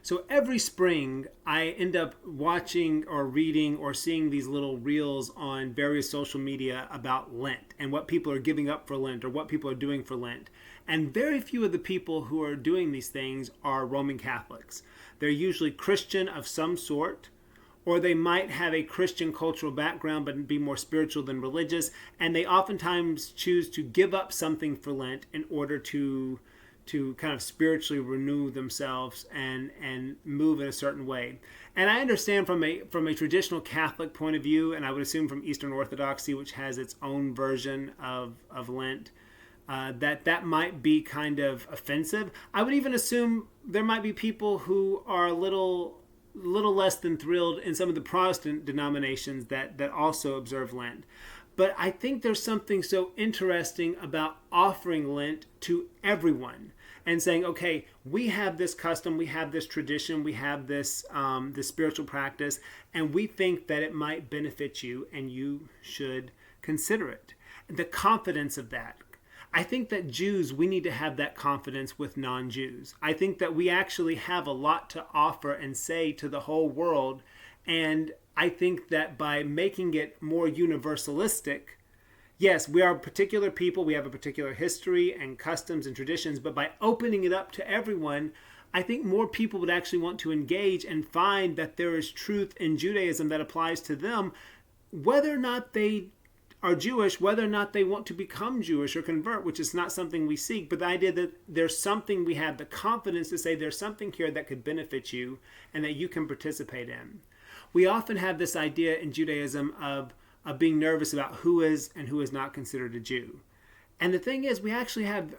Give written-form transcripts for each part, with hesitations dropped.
So every spring, I end up watching or reading or seeing these little reels on various social media about Lent and what people are giving up for Lent or what people are doing for Lent. And very few of the people who are doing these things are Roman Catholics. They're usually Christian of some sort, or they might have a Christian cultural background but be more spiritual than religious. And they oftentimes choose to give up something for Lent in order to kind of spiritually renew themselves and move in a certain way. And I understand from a traditional Catholic point of view, and I would assume from Eastern Orthodoxy, which has its own version of Lent, that might be kind of offensive. I would even assume there might be people who are a little less than thrilled in some of the Protestant denominations that also observe Lent. But I think there's something so interesting about offering Lent to everyone and saying, okay, we have this custom, we have this tradition, we have this spiritual practice, and we think that it might benefit you and you should consider it. The confidence of that. I think that Jews, we need to have that confidence with non-Jews. I think that we actually have a lot to offer and say to the whole world, and I think that by making it more universalistic, yes, we are particular people, we have a particular history and customs and traditions, but by opening it up to everyone, I think more people would actually want to engage and find that there is truth in Judaism that applies to them, whether or not they are Jewish, whether or not they want to become Jewish or convert, which is not something we seek, but the idea that there's something, we have the confidence to say there's something here that could benefit you and that you can participate in. We often have this idea in Judaism of being nervous about who is and who is not considered a Jew. And the thing is, we actually have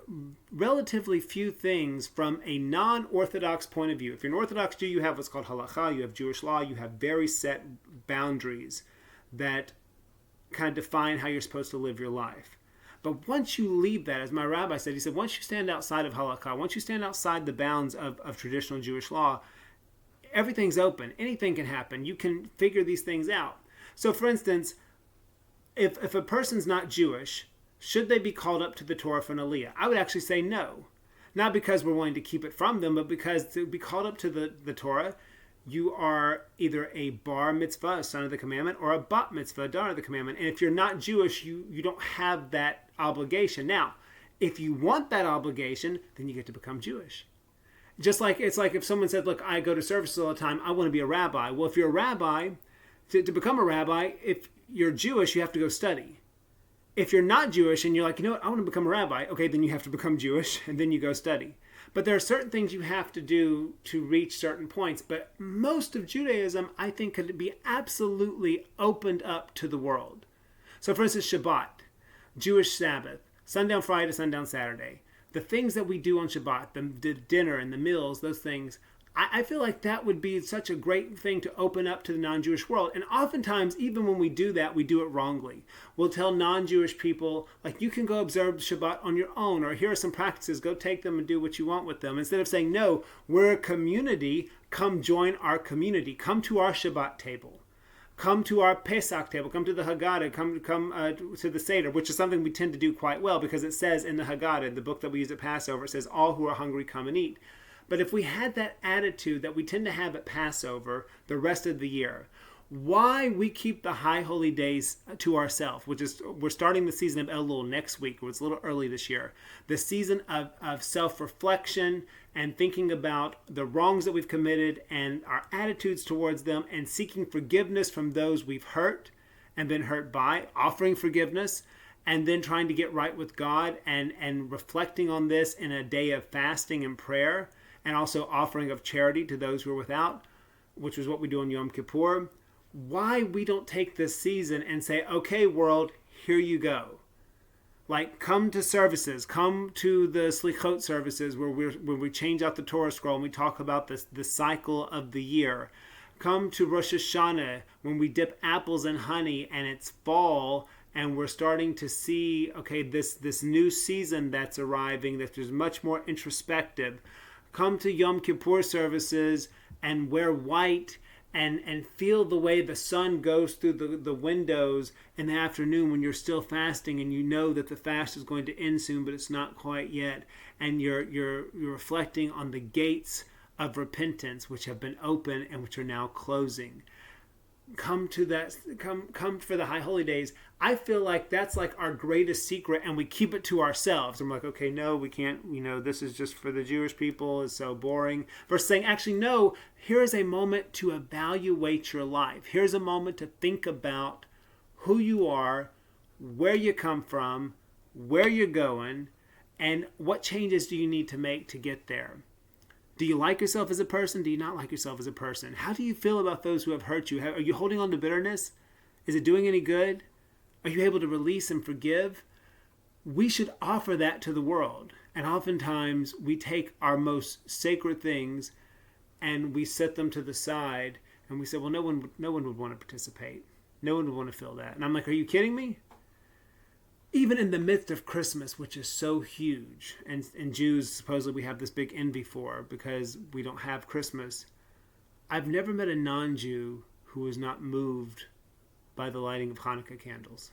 relatively few things from a non-Orthodox point of view. If you're an Orthodox Jew, you have what's called halakha, you have Jewish law, you have very set boundaries that kind of define how you're supposed to live your life. But once you leave that, as my rabbi said, he said, once you stand outside of halakha, once you stand outside the bounds of traditional Jewish law, everything's open. Anything can happen. You can figure these things out. So for instance, if a person's not Jewish, should they be called up to the Torah for an aliyah? I would actually say no. Not because we're wanting to keep it from them, but because to be called up to the Torah, you are either a bar mitzvah, a son of the commandment, or a bat mitzvah, a daughter of the commandment. And if you're not Jewish, you don't have that obligation. Now, if you want that obligation, then you get to become Jewish. Just like it's like if someone said, look, I go to services all the time, I want to be a rabbi. Well, if you're a rabbi, to become a rabbi, if you're Jewish, you have to go study. If you're not Jewish and you're like, you know what, I want to become a rabbi, okay, then you have to become Jewish and then you go study. But there are certain things you have to do to reach certain points. But most of Judaism, I think, could be absolutely opened up to the world. So for instance, Shabbat, Jewish Sabbath, sundown Friday to sundown Saturday. The things that we do on Shabbat, the dinner and the meals, those things, I feel like that would be such a great thing to open up to the non-Jewish world. And oftentimes, even when we do that, we do it wrongly. We'll tell non-Jewish people, like, you can go observe Shabbat on your own, or here are some practices, go take them and do what you want with them. Instead of saying, no, we're a community, come join our community. Come to our Shabbat table. Come to our Pesach table. Come to the Haggadah. Come to the Seder, which is something we tend to do quite well because it says in the Haggadah, the book that we use at Passover, it says, all who are hungry, come and eat. But if we had that attitude that we tend to have at Passover the rest of the year, why we keep the high holy days to ourselves, which is, we're starting the season of Elul next week, it's a little early this year, the season of self-reflection and thinking about the wrongs that we've committed and our attitudes towards them and seeking forgiveness from those we've hurt and been hurt by, offering forgiveness, and then trying to get right with God and reflecting on this in a day of fasting and prayer, and also offering of charity to those who are without, which is what we do on Yom Kippur. Why we don't take this season and say, okay, world, here you go. Like, come to services, come to the Slichot services where we change out the Torah scroll and we talk about the cycle of the year. Come to Rosh Hashanah when we dip apples in honey and it's fall and we're starting to see, okay, this new season that's arriving that is much more introspective. Come to Yom Kippur services and wear white and feel the way the sun goes through the windows in the afternoon when you're still fasting and you know that the fast is going to end soon, but it's not quite yet. And you're reflecting on the gates of repentance, which have been open and which are now closing. Come to that, come for the high holy days. I feel like that's like our greatest secret, and we keep it to ourselves. I'm like, okay, no, we can't, this is just for the Jewish people, it's so boring. Versus saying, actually, no, here's a moment to evaluate your life. Here's a moment to think about who you are, where you come from, where you're going, and what changes do you need to make to get there. Do you like yourself as a person? Do you not like yourself as a person? How do you feel about those who have hurt you? Are you holding on to bitterness? Is it doing any good? Are you able to release and forgive? We should offer that to the world. And oftentimes we take our most sacred things and we set them to the side and we say, well, no one would want to participate. No one would want to feel that. And I'm like, are you kidding me? Even in the midst of Christmas, which is so huge, and Jews supposedly we have this big envy for because we don't have Christmas, I've never met a non-Jew who was not moved by the lighting of Hanukkah candles.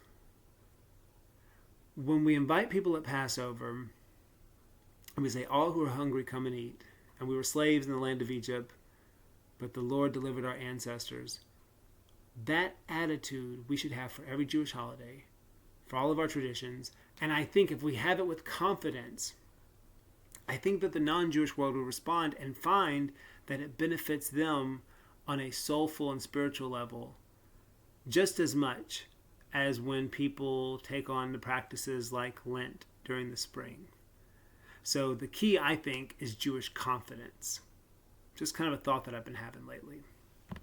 When we invite people at Passover, and we say, all who are hungry, come and eat, and we were slaves in the land of Egypt, but the Lord delivered our ancestors, that attitude we should have for every Jewish holiday, for all of our traditions. And I think if we have it with confidence, I think that the non-Jewish world will respond and find that it benefits them on a soulful and spiritual level just as much as when people take on the practices like Lent during the spring. So the key, I think, is Jewish confidence. Just kind of a thought that I've been having lately.